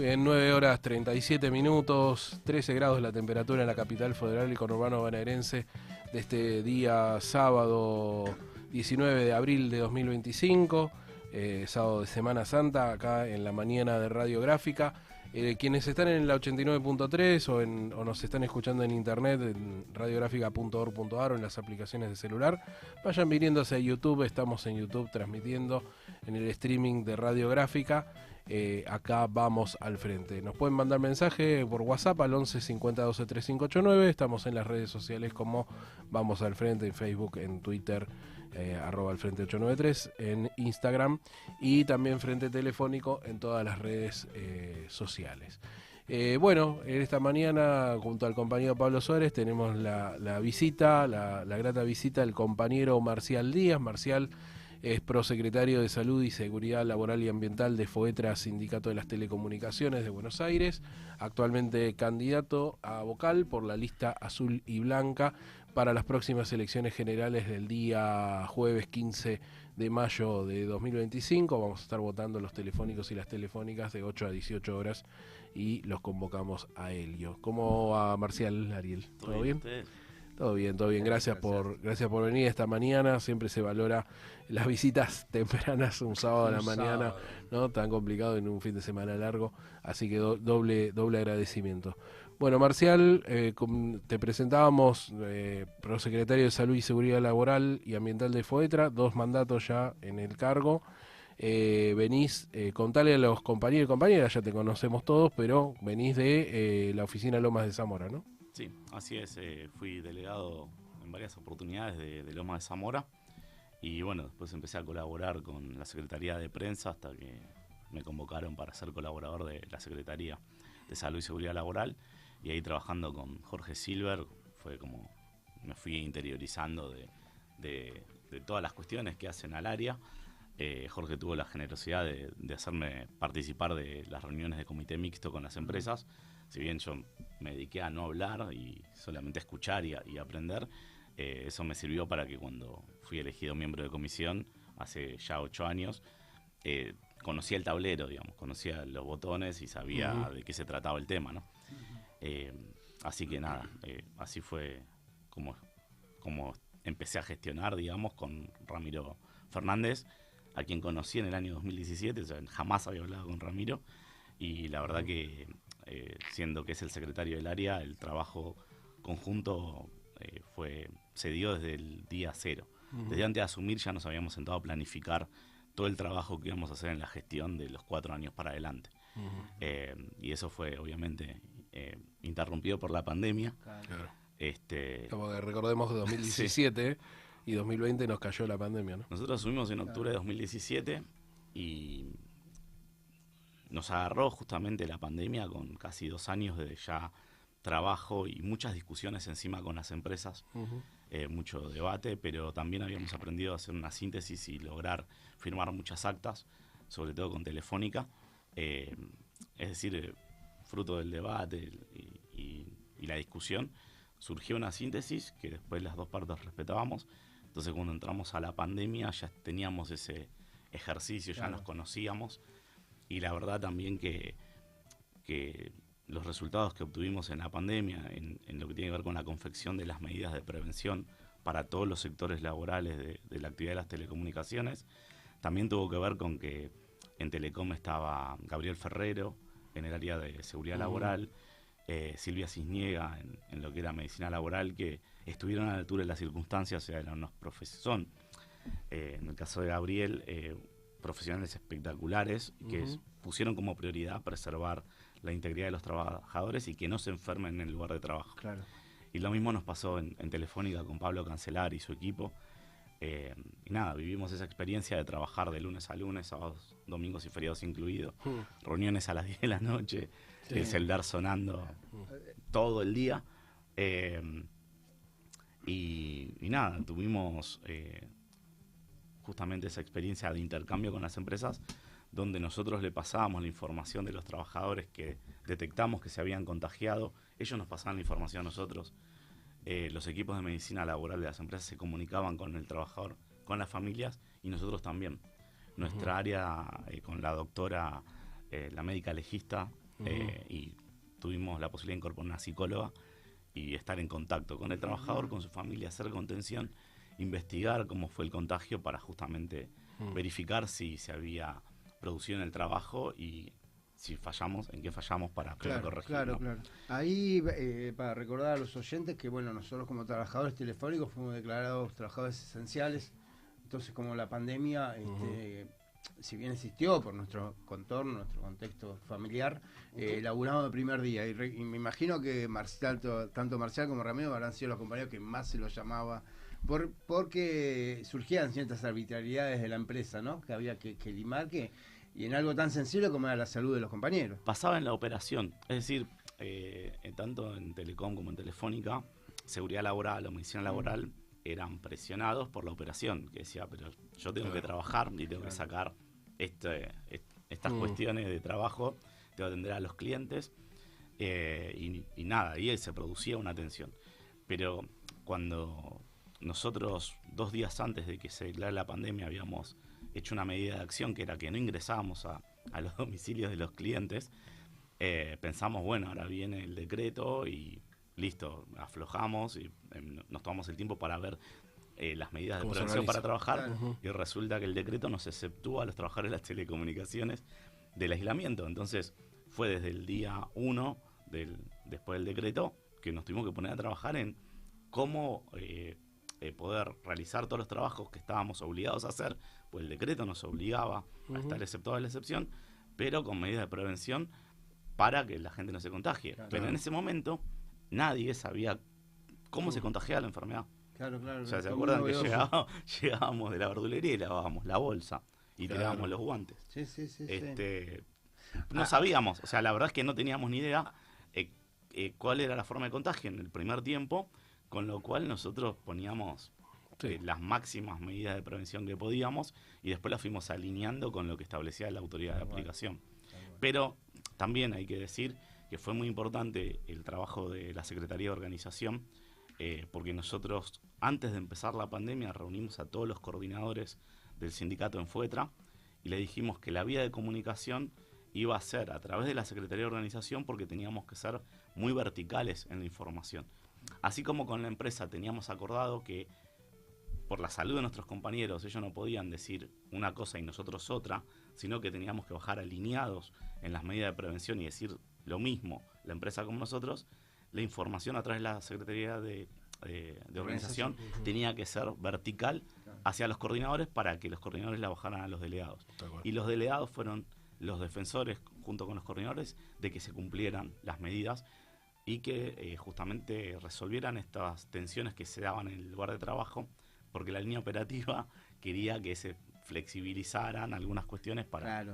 En 9 horas 37 minutos, 13 grados la temperatura en la capital federal y conurbano bonaerense de este día sábado 19 de abril de 2025, sábado de Semana Santa, acá en la mañana de Radiográfica. Quienes están en la 89.3 o nos están escuchando en internet en radiográfica.org.ar o en las aplicaciones de celular, vayan viniéndose a YouTube. Estamos en YouTube transmitiendo en el streaming de Radiográfica. Acá vamos al frente. Nos pueden mandar mensaje por WhatsApp al 11 50 12 3589. Estamos en las redes sociales como Vamos al Frente, en Facebook, en Twitter, arroba al frente 893, en Instagram, y también frente telefónico en todas las redes sociales. Bueno, en esta mañana junto al compañero Pablo Suárez tenemos la grata visita del compañero Marcial Díaz. Marcial es prosecretario de Salud y Seguridad Laboral y Ambiental de FOETRA, Sindicato de las Telecomunicaciones de Buenos Aires, actualmente candidato a vocal por la lista azul y blanca para las próximas elecciones generales del día jueves 15 de mayo de 2025. Vamos a estar votando los telefónicos y las telefónicas de 8 a 18 horas y los convocamos a Helio. ¿Cómo va, Marcial, Ariel? ¿Todo bien? Todo bien, todo bien. Gracias por venir esta mañana. Siempre se valora las visitas tempranas un sábado a la mañana, ¿no? Tan complicado en un fin de semana largo. Así que doble agradecimiento. Bueno, Marcial, te presentábamos prosecretario de Salud y Seguridad Laboral y Ambiental de FOETRA, 2 mandatos ya en el cargo. Venís, contale a los compañeros y compañeras, ya te conocemos todos, pero venís de la oficina Lomas de Zamora, ¿no? Sí, así es. Fui delegado en varias oportunidades de Lomas de Zamora y bueno, después empecé a colaborar con la Secretaría de Prensa hasta que me convocaron para ser colaborador de la Secretaría de Salud y Seguridad Laboral, y ahí trabajando con Jorge Silver fue como me fui interiorizando de todas las cuestiones que hacen al área. Jorge tuvo la generosidad de hacerme participar de las reuniones de comité mixto con las empresas. Si bien yo me dediqué a no hablar y solamente escuchar y aprender, eso me sirvió para que cuando fui elegido miembro de comisión, hace ya 8 años, conocía el tablero, digamos, conocía los botones y sabía de qué se trataba el tema, ¿no? Así que nada, así fue como empecé a gestionar, digamos, con Ramiro Fernández, a quien conocí en el año 2017, o sea, jamás había hablado con Ramiro, y la verdad que siendo que es el secretario del área, el trabajo conjunto se dio desde el día cero. Desde antes de asumir ya nos habíamos sentado a planificar todo el trabajo que íbamos a hacer en la gestión de los 4 años para adelante. Y eso fue obviamente interrumpido por la pandemia. Claro. Como que recordemos que 2017 sí. Y 2020 nos cayó la pandemia, ¿no? Nosotros asumimos en octubre de 2017 y nos agarró justamente la pandemia con casi 2 años de ya trabajo y muchas discusiones encima con las empresas, mucho debate, pero también habíamos aprendido a hacer una síntesis y lograr firmar muchas actas, sobre todo con Telefónica, es decir, fruto del debate y la discusión, surgió una síntesis que después las 2 partes respetábamos. Entonces cuando entramos a la pandemia ya teníamos ese ejercicio, ya nos conocíamos, y la verdad también que los resultados que obtuvimos en la pandemia, en lo que tiene que ver con la confección de las medidas de prevención para todos los sectores laborales de la actividad de las telecomunicaciones, también tuvo que ver con que en Telecom estaba Gabriel Ferrero en el área de seguridad laboral, Silvia Cisniega en lo que era medicina laboral, que estuvieron a la altura de las circunstancias, o sea, eran unos profesores. En el caso de Gabriel, profesionales espectaculares que pusieron como prioridad preservar la integridad de los trabajadores y que no se enfermen en el lugar de trabajo. Claro. Y lo mismo nos pasó en Telefónica con Pablo Cancelar y su equipo. Y nada, vivimos esa experiencia de trabajar de lunes a lunes, sábados, domingos y feriados incluidos, reuniones a las 10 de la noche, el celular sonando todo el día. Y nada, tuvimos justamente esa experiencia de intercambio con las empresas, donde nosotros le pasábamos la información de los trabajadores que detectamos que se habían contagiado, ellos nos pasaban la información a nosotros, los equipos de medicina laboral de las empresas se comunicaban con el trabajador, con las familias, y nosotros también. Nuestra área, con la doctora, la médica legista, y tuvimos la posibilidad de incorporar una psicóloga y estar en contacto con el trabajador, con su familia, hacer contención, investigar cómo fue el contagio para justamente verificar si se había producido en el trabajo y si fallamos, en qué fallamos para corregirlo. Claro. Ahí, para recordar a los oyentes que, bueno, nosotros como trabajadores telefónicos fuimos declarados trabajadores esenciales. Entonces, como la pandemia, si bien existió por nuestro contorno, nuestro contexto familiar, laburamos el primer día. Y me imagino que tanto Marcial como Ramiro habrán sido los compañeros que más se los llamaba, porque surgían ciertas arbitrariedades de la empresa, ¿no? Que había que limar, y en algo tan sencillo como era la salud de los compañeros. Pasaba en la operación, es decir, tanto en Telecom como en Telefónica, seguridad laboral o medicina laboral eran presionados por la operación, que decía, pero yo tengo que trabajar y tengo que sacar estas cuestiones de trabajo, tengo que atender a los clientes, y nada, y se producía una tensión. Pero cuando nosotros 2 días antes de que se declarara la pandemia habíamos hecho una medida de acción que era que no ingresábamos a los domicilios de los clientes, pensamos, bueno, ahora viene el decreto y listo, aflojamos y nos tomamos el tiempo para ver las medidas de prevención para trabajar, y resulta que el decreto nos exceptúa a los trabajadores de las telecomunicaciones del aislamiento. Entonces fue desde el día 1 después del decreto que nos tuvimos que poner a trabajar en cómo poder realizar todos los trabajos que estábamos obligados a hacer, pues el decreto nos obligaba a estar exceptuado de la excepción, pero con medidas de prevención para que la gente no se contagie. Claro. Pero en ese momento nadie sabía cómo se contagiaba la enfermedad. Claro. O sea, ¿se acuerdan que llegábamos de la verdulería y lavábamos la bolsa y tirábamos los guantes? Sí. No sabíamos, o sea, la verdad es que no teníamos ni idea cuál era la forma de contagio en el primer tiempo, con lo cual nosotros poníamos las máximas medidas de prevención que podíamos y después las fuimos alineando con lo que establecía la autoridad de aplicación. Pero también hay que decir que fue muy importante el trabajo de la Secretaría de Organización, porque nosotros, antes de empezar la pandemia, reunimos a todos los coordinadores del sindicato en Fuetra y le dijimos que la vía de comunicación iba a ser a través de la Secretaría de Organización, porque teníamos que ser muy verticales en la información. Así como con la empresa teníamos acordado que por la salud de nuestros compañeros ellos no podían decir una cosa y nosotros otra, sino que teníamos que bajar alineados en las medidas de prevención y decir lo mismo la empresa como nosotros, la información a través de la Secretaría de Organización tenía que ser vertical hacia los coordinadores para que los coordinadores la bajaran a los delegados. Y los delegados fueron los defensores, junto con los coordinadores, de que se cumplieran las medidas y que justamente resolvieran estas tensiones que se daban en el lugar de trabajo, porque la línea operativa quería que se flexibilizaran algunas cuestiones para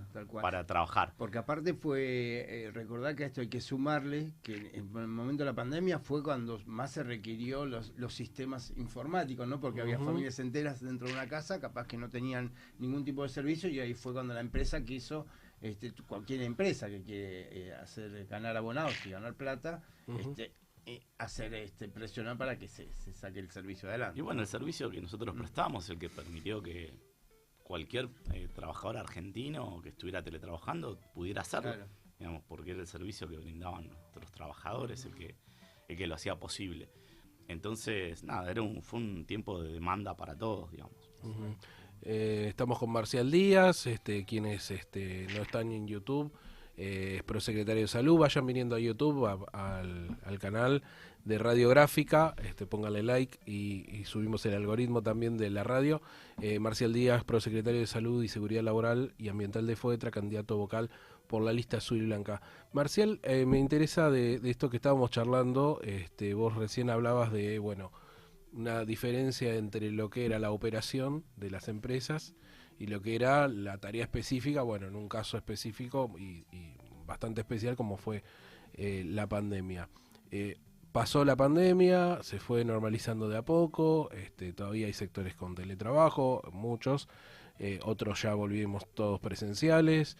trabajar. Porque aparte fue, recordar que a esto hay que sumarle, que en el momento de la pandemia fue cuando más se requirió los sistemas informáticos, ¿no? Porque había familias enteras dentro de una casa, capaz que no tenían ningún tipo de servicio, y ahí fue cuando la empresa quiso, cualquier empresa que quiere ganar abonados y ganar plata, hacer presionar para que se saque el servicio adelante. Y bueno, el servicio que nosotros prestamos es el que permitió que cualquier trabajador argentino que estuviera teletrabajando pudiera hacerlo, digamos, porque era el servicio que brindaban nuestros trabajadores el que lo hacía posible. Entonces, nada, fue un tiempo de demanda para todos, digamos. Estamos con Marcial Díaz, quienes no están en YouTube, es prosecretario de Salud. Vayan viniendo a YouTube, al canal de Radiográfica, pónganle like y subimos el algoritmo también de la radio. Marcial Díaz, prosecretario de Salud y Seguridad Laboral y Ambiental de Fuetra, candidato vocal por la lista azul y blanca. Marcial, me interesa de esto que estábamos charlando. Vos recién hablabas de, una diferencia entre lo que era la operación de las empresas y lo que era la tarea específica, en un caso específico y bastante especial como fue la pandemia. Pasó la pandemia, se fue normalizando de a poco, todavía hay sectores con teletrabajo, muchos, otros ya volvimos todos presenciales.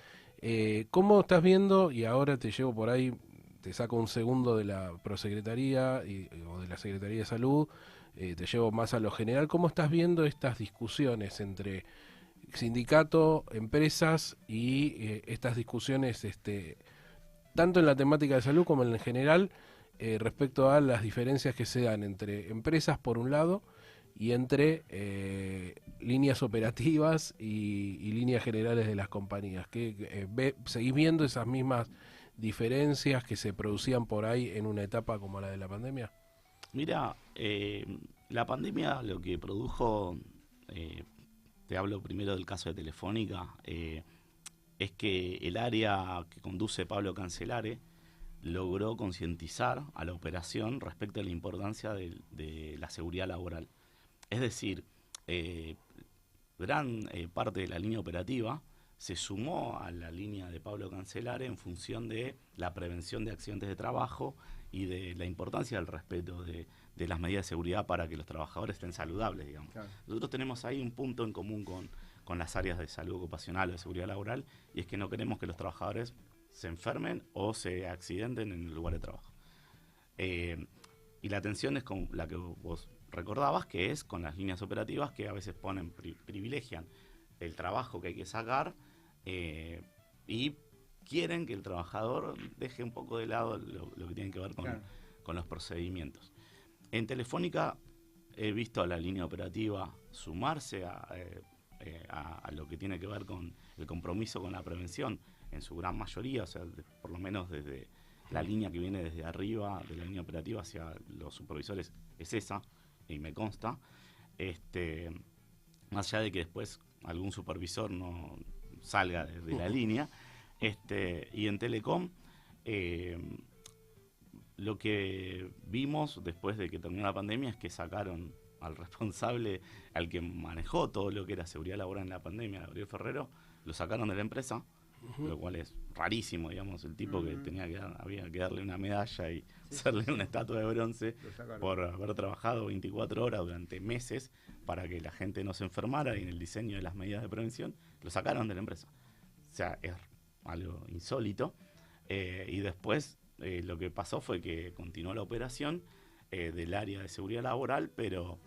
¿Cómo estás viendo? Y ahora te llevo por ahí, te saco un segundo de la prosecretaría o de la Secretaría de Salud, te llevo más a lo general. ¿Cómo estás viendo estas discusiones entre sindicato, empresas y estas discusiones tanto en la temática de salud como en general, respecto a las diferencias que se dan entre empresas por un lado y entre líneas operativas y líneas generales de las compañías. ¿Seguís viendo esas mismas diferencias que se producían por ahí en una etapa como la de la pandemia? Mira, la pandemia lo que produjo, te hablo primero del caso de Telefónica, es que el área que conduce Pablo Cancelare logró concientizar a la operación respecto a la importancia de la seguridad laboral. Es decir, gran parte de la línea operativa se sumó a la línea de Pablo Cancelare en función de la prevención de accidentes de trabajo y de la importancia del respeto de las medidas de seguridad para que los trabajadores estén saludables, digamos. Claro. Nosotros tenemos ahí un punto en común con las áreas de salud ocupacional o de seguridad laboral, y es que no queremos que los trabajadores se enfermen o se accidenten en el lugar de trabajo. Y la atención es con la que vos recordabas, que es con las líneas operativas que a veces privilegian el trabajo que hay que sacar y quieren que el trabajador deje un poco de lado lo que tiene que ver con los procedimientos. En Telefónica he visto a la línea operativa sumarse a lo que tiene que ver con el compromiso con la prevención en su gran mayoría, o sea, por lo menos desde la línea que viene desde arriba de la línea operativa hacia los supervisores es esa, y me consta, más allá de que después algún supervisor no salga de la línea, y en Telecom lo que vimos después de que terminó la pandemia es que sacaron al responsable, al que manejó todo lo que era seguridad laboral en la pandemia, Gabriel Ferrero, lo sacaron de la empresa, lo cual es rarísimo, digamos, el tipo que había que darle una medalla y hacerle una estatua de bronce por haber trabajado 24 horas durante meses para que la gente no se enfermara y en el diseño de las medidas de prevención, lo sacaron de la empresa. O sea, es algo insólito. Y después lo que pasó fue que continuó la operación del área de seguridad laboral, pero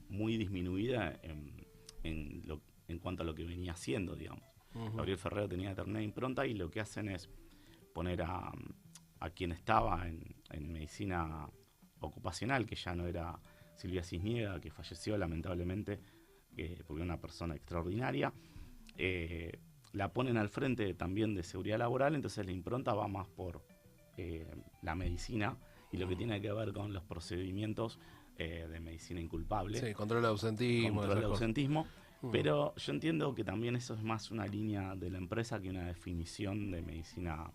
muy disminuida en cuanto a lo que venía haciendo, digamos. Gabriel Ferrero tenía determinada impronta y lo que hacen es poner a quien estaba en medicina ocupacional, que ya no era Silvia Cisniega, que falleció lamentablemente porque era una persona extraordinaria, la ponen al frente también de seguridad laboral, entonces la impronta va más por la medicina y lo que tiene que ver con los procedimientos de medicina inculpable. Sí, control de ausentismo. Control de ausentismo. Pero yo entiendo que también eso es más una línea de la empresa que una definición de medicina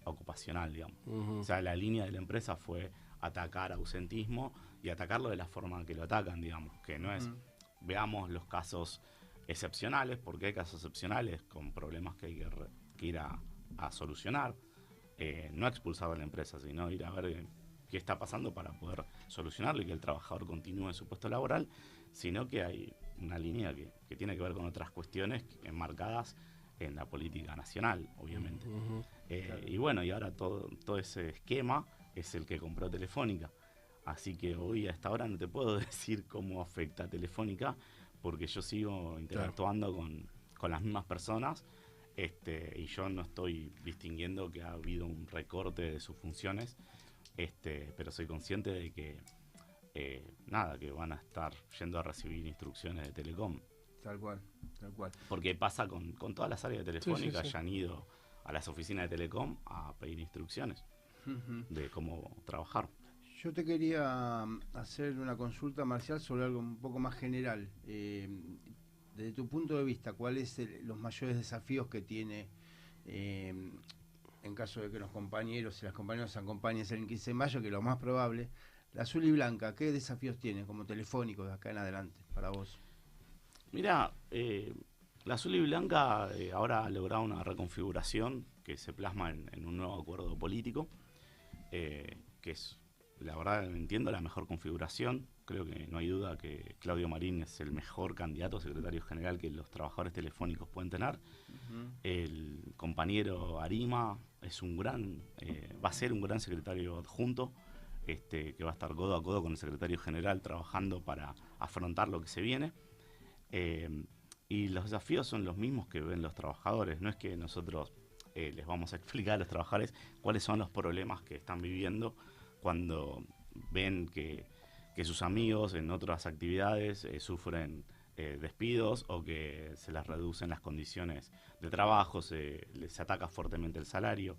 ocupacional, digamos. O sea, la línea de la empresa fue atacar ausentismo y atacarlo de la forma que lo atacan, digamos, que no es, veamos los casos excepcionales, porque hay casos excepcionales con problemas que hay que ir a solucionar, no expulsar a la empresa, sino ir a ver qué está pasando para poder solucionarlo y que el trabajador continúe en su puesto laboral, sino que hay una línea que tiene que ver con otras cuestiones enmarcadas en la política nacional, obviamente. Claro. Y bueno, y ahora todo ese esquema es el que compró Telefónica. Así que hoy a esta hora no te puedo decir cómo afecta a Telefónica, porque yo sigo interactuando con las mismas personas, y yo no estoy distinguiendo que ha habido un recorte de sus funciones, pero soy consciente de que que van a estar yendo a recibir instrucciones de Telecom. Tal cual. Porque pasa con todas las áreas de Telefónica, ya han ido a las oficinas de Telecom a pedir instrucciones de cómo trabajar. Yo te quería hacer una consulta, Marcial, sobre algo un poco más general. Desde tu punto de vista, ¿cuáles son los mayores desafíos que tiene, en caso de que los compañeros y las compañeras se acompañen el 15 de mayo, que es lo más probable? La azul y blanca, ¿qué desafíos tiene como Telefónico de acá en adelante para vos? Mira, la azul y blanca ahora ha logrado una reconfiguración que se plasma en un nuevo acuerdo político, que es, la verdad, entiendo, la mejor configuración. Creo que no hay duda que Claudio Marín es el mejor candidato a secretario general que los trabajadores telefónicos pueden tener. El compañero Arima es va a ser un gran secretario adjunto, que va a estar codo a codo con el secretario general trabajando para afrontar lo que se viene. Y los desafíos son los mismos que ven los trabajadores. No es que nosotros les vamos a explicar a los trabajadores cuáles son los problemas que están viviendo cuando ven que sus amigos en otras actividades sufren despidos o que se les reducen las condiciones de trabajo, se ataca fuertemente el salario.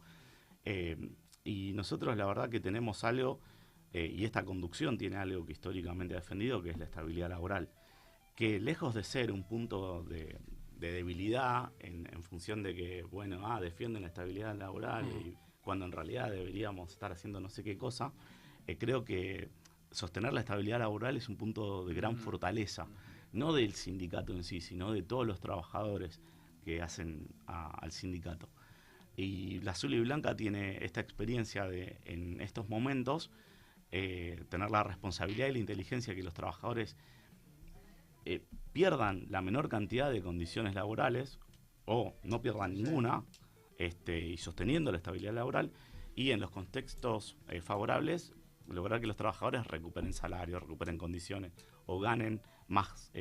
Y nosotros la verdad que tenemos algo, y esta conducción tiene algo que históricamente ha defendido, que es la estabilidad laboral, que lejos de ser un punto de debilidad en función de que, bueno, defienden la estabilidad laboral y cuando en realidad deberíamos estar haciendo no sé qué cosa, creo que sostener la estabilidad laboral es un punto de gran fortaleza, no del sindicato en sí, sino de todos los trabajadores que hacen al sindicato. Y la Azul y Blanca tiene esta experiencia de, en estos momentos, tener la responsabilidad y la inteligencia que los trabajadores pierdan la menor cantidad de condiciones laborales o no pierdan ninguna, y sosteniendo la estabilidad laboral, y en los contextos favorables lograr que los trabajadores recuperen salario, recuperen condiciones o ganen más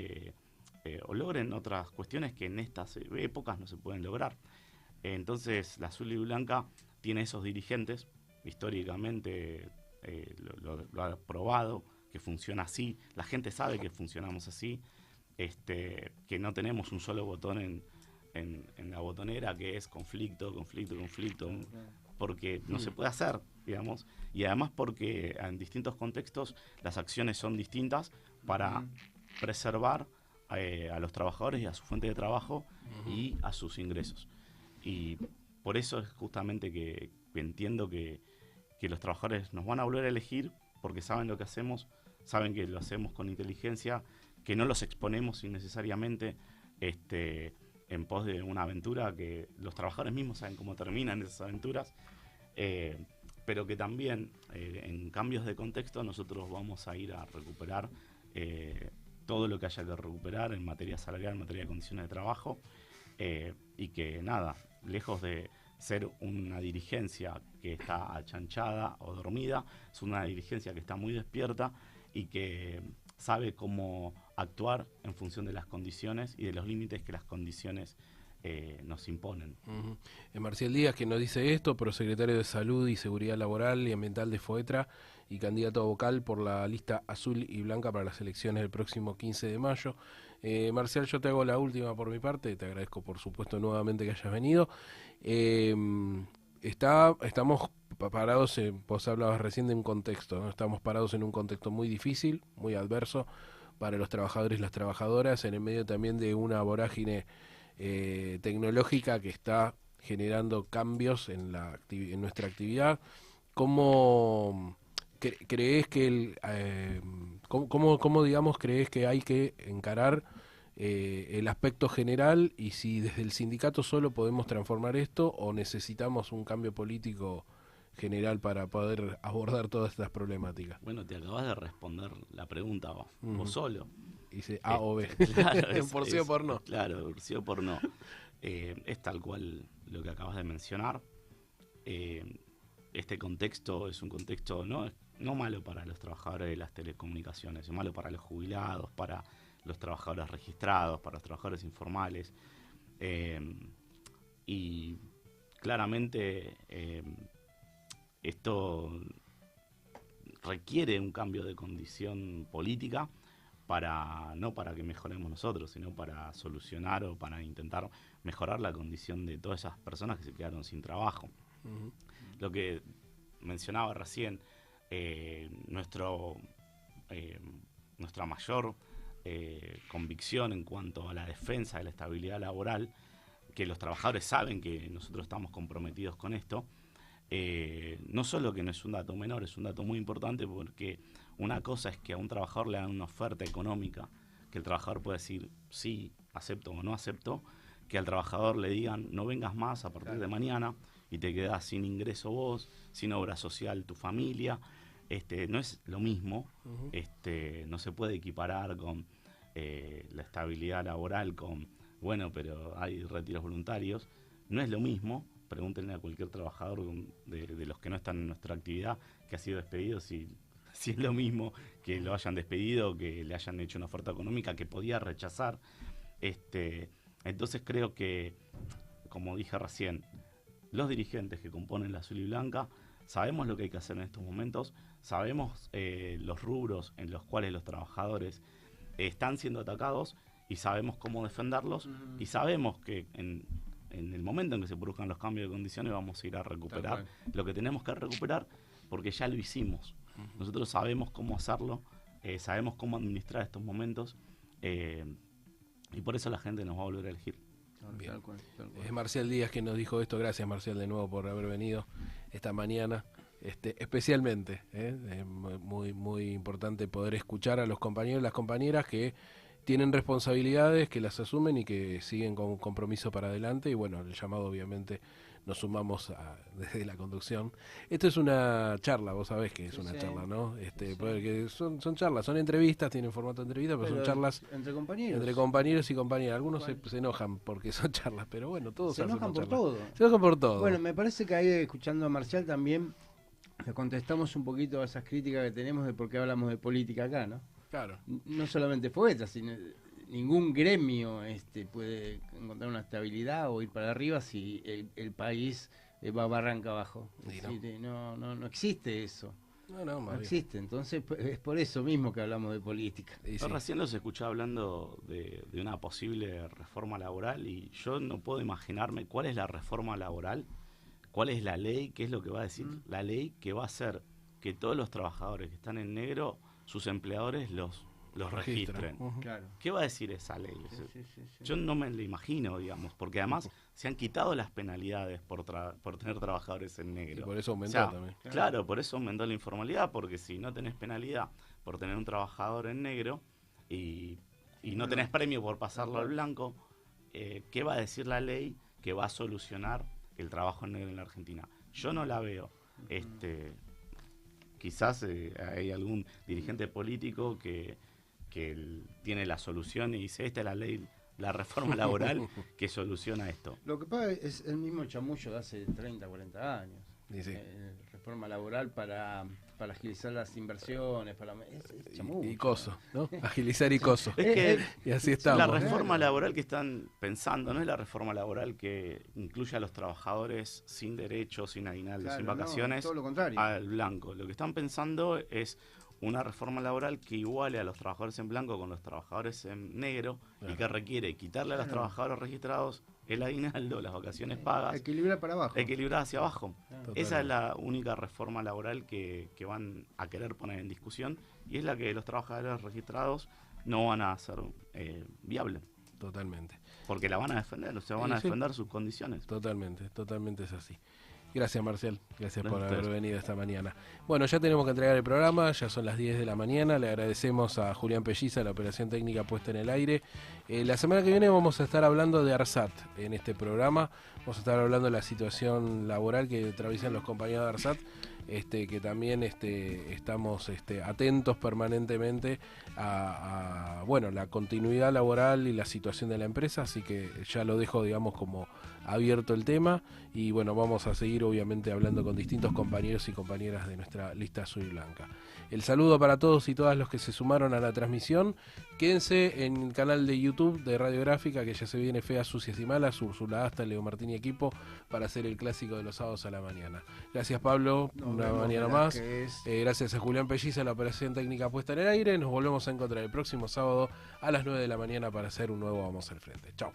o logren otras cuestiones que en estas épocas no se pueden lograr. Entonces la Azul y Blanca tiene esos dirigentes, históricamente lo ha probado, que funciona así, la gente sabe que funcionamos así, que no tenemos un solo botón en la botonera que es conflicto, porque no se puede hacer, digamos, y además porque en distintos contextos las acciones son distintas para preservar a los trabajadores y a su fuente de trabajo y a sus ingresos. Y por eso es justamente que entiendo que los trabajadores nos van a volver a elegir porque saben lo que hacemos, saben que lo hacemos con inteligencia, que no los exponemos innecesariamente en pos de una aventura, que los trabajadores mismos saben cómo terminan esas aventuras, pero que también en cambios de contexto nosotros vamos a ir a recuperar todo lo que haya que recuperar en materia salarial, en materia de condiciones de trabajo, y que nada, lejos de ser una dirigencia que está achanchada o dormida, es una dirigencia que está muy despierta y que sabe cómo actuar en función de las condiciones y de los límites que las condiciones nos imponen. Marcial Díaz, que nos dice esto, prosecretario de Salud y Seguridad Laboral y Ambiental de FOETRA y candidato a vocal por la lista Azul y Blanca para las elecciones del próximo 15 de mayo. Marcial, yo te hago la última por mi parte, te agradezco por supuesto nuevamente que hayas venido. Estamos parados, vos hablabas recién de un contexto, ¿no? Estamos parados en un contexto muy difícil, muy adverso para los trabajadores y las trabajadoras, en el medio también de una vorágine tecnológica que está generando cambios en nuestra actividad. ¿Cómo crees que cómo digamos crees que hay que encarar el aspecto general, y si desde el sindicato solo podemos transformar esto o necesitamos un cambio político general para poder abordar todas estas problemáticas? Bueno, te acabas de responder la pregunta vos solo. Dice A o B. Claro, por sí o por no. Claro, por sí o por no. Es tal cual lo que acabas de mencionar. Este contexto es un contexto no malo para los trabajadores de las telecomunicaciones, es malo para los jubilados, para los trabajadores registrados, para los trabajadores informales. Y claramente esto requiere un cambio de condición política no para que mejoremos nosotros, sino para solucionar o para intentar mejorar la condición de todas esas personas que se quedaron sin trabajo. Lo que mencionaba recién, nuestra mayor convicción en cuanto a la defensa de la estabilidad laboral, que los trabajadores saben que nosotros estamos comprometidos con esto, no solo que no es un dato menor, es un dato muy importante, porque una cosa es que a un trabajador le dan una oferta económica, que el trabajador puede decir sí, acepto o no acepto, que al trabajador le digan no vengas más a partir de mañana y te quedás sin ingreso vos, sin obra social tu familia. No es lo mismo, no se puede equiparar con la estabilidad laboral con, bueno, pero hay retiros voluntarios, no es lo mismo. Pregúntenle a cualquier trabajador de los que no están en nuestra actividad que ha sido despedido si es lo mismo que lo hayan despedido, que le hayan hecho una oferta económica que podía rechazar. Entonces creo que, como dije recién, los dirigentes que componen la azul y blanca sabemos lo que hay que hacer en estos momentos, sabemos los rubros en los cuales los trabajadores están siendo atacados y sabemos cómo defenderlos y sabemos que en el momento en que se produzcan los cambios de condiciones vamos a ir a recuperar lo que tenemos que recuperar porque ya lo hicimos. Nosotros sabemos cómo hacerlo, sabemos cómo administrar estos momentos y por eso la gente nos va a volver a elegir. Bien. Tal cual. Es Marcial Díaz quien nos dijo esto. Gracias, Marcial, de nuevo por haber venido esta mañana. Especialmente, es muy importante poder escuchar a los compañeros y las compañeras que tienen responsabilidades, que las asumen y que siguen con compromiso para adelante. Y bueno, el llamado obviamente nos sumamos desde la conducción. Esto es una charla, vos sabés que es una charla, ¿no? Porque son charlas, son entrevistas, tienen formato de entrevista, pero son charlas entre compañeros y compañeras. Algunos se enojan porque son charlas, pero bueno, todos se enojan por charlas. todo. Se enojan por todo. Bueno, me parece que ahí, escuchando a Marcial también, le contestamos un poquito a esas críticas que tenemos de por qué hablamos de política acá, ¿no? Claro. No solamente poetas, sino ningún gremio puede encontrar una estabilidad o ir para arriba si el país va barranca abajo. No existe eso. No existe. Entonces es por eso mismo que hablamos de política. Yo recién los escuché hablando de una posible reforma laboral y yo no puedo imaginarme cuál es la reforma laboral, cuál es la ley, qué es lo que va a decir la ley que va a hacer que todos los trabajadores que están en negro, sus empleadores los registren. Claro. ¿Qué va a decir esa ley? Yo no me lo imagino, digamos, porque además se han quitado las penalidades por tener trabajadores en negro. Y por eso aumentó también. Claro, por eso aumentó la informalidad, porque si no tenés penalidad por tener un trabajador en negro y no tenés premio por pasarlo al blanco, ¿qué va a decir la ley que va a solucionar el trabajo en negro en la Argentina? Yo no la veo. Quizás hay algún dirigente político que tiene la solución y dice, esta es la ley, la reforma laboral que soluciona esto. Lo que pasa es el mismo chamullo de hace 30, 40 años. Sí. Reforma laboral para agilizar las inversiones, es chamullo. Y coso, ¿no? Agilizar y coso. Es que y así estamos. La reforma laboral que están pensando no es la reforma laboral que incluye a los trabajadores sin derechos, sin aguinaldos, sin vacaciones, todo lo contrario. al blanco. Lo que están pensando es una reforma laboral que iguale a los trabajadores en blanco con los trabajadores en negro y que requiere quitarle a los trabajadores registrados el aguinaldo, las vacaciones pagas. Equilibrar para abajo. Equilibrar hacia abajo. Totalmente. Esa es la única reforma laboral que van a querer poner en discusión y es la que los trabajadores registrados no van a hacer viable. Totalmente. Porque la van a defender, o sea, van a defender sus condiciones. Totalmente es así. Gracias, Marcial. Gracias por Gracias. haber venido esta mañana. Bueno, ya tenemos que entregar el programa, ya son las 10 de la mañana. Le agradecemos a Julián Pelliza la operación técnica puesta en el aire. La semana que viene vamos a estar hablando de ARSAT en este programa. Vamos a estar hablando de la situación laboral que atraviesan los compañeros de ARSAT. Que también estamos atentos permanentemente a la continuidad laboral y la situación de la empresa, así que ya lo dejo, digamos, como abierto el tema y bueno, vamos a seguir obviamente hablando con distintos compañeros y compañeras de nuestra lista azul y blanca. El saludo para todos y todas los que se sumaron a la transmisión. Quédense en el canal de YouTube de Radiográfica, que ya se viene Feas, Sucias y Malas, Úrsula Asta, Leo Martín y equipo, para hacer el clásico de los sábados a la mañana. Gracias, Pablo, una mañana más. Gracias a Julián Pelliza, la operación técnica puesta en el aire. Nos volvemos a encontrar el próximo sábado a las 9 de la mañana para hacer un nuevo Vamos al Frente. Chao.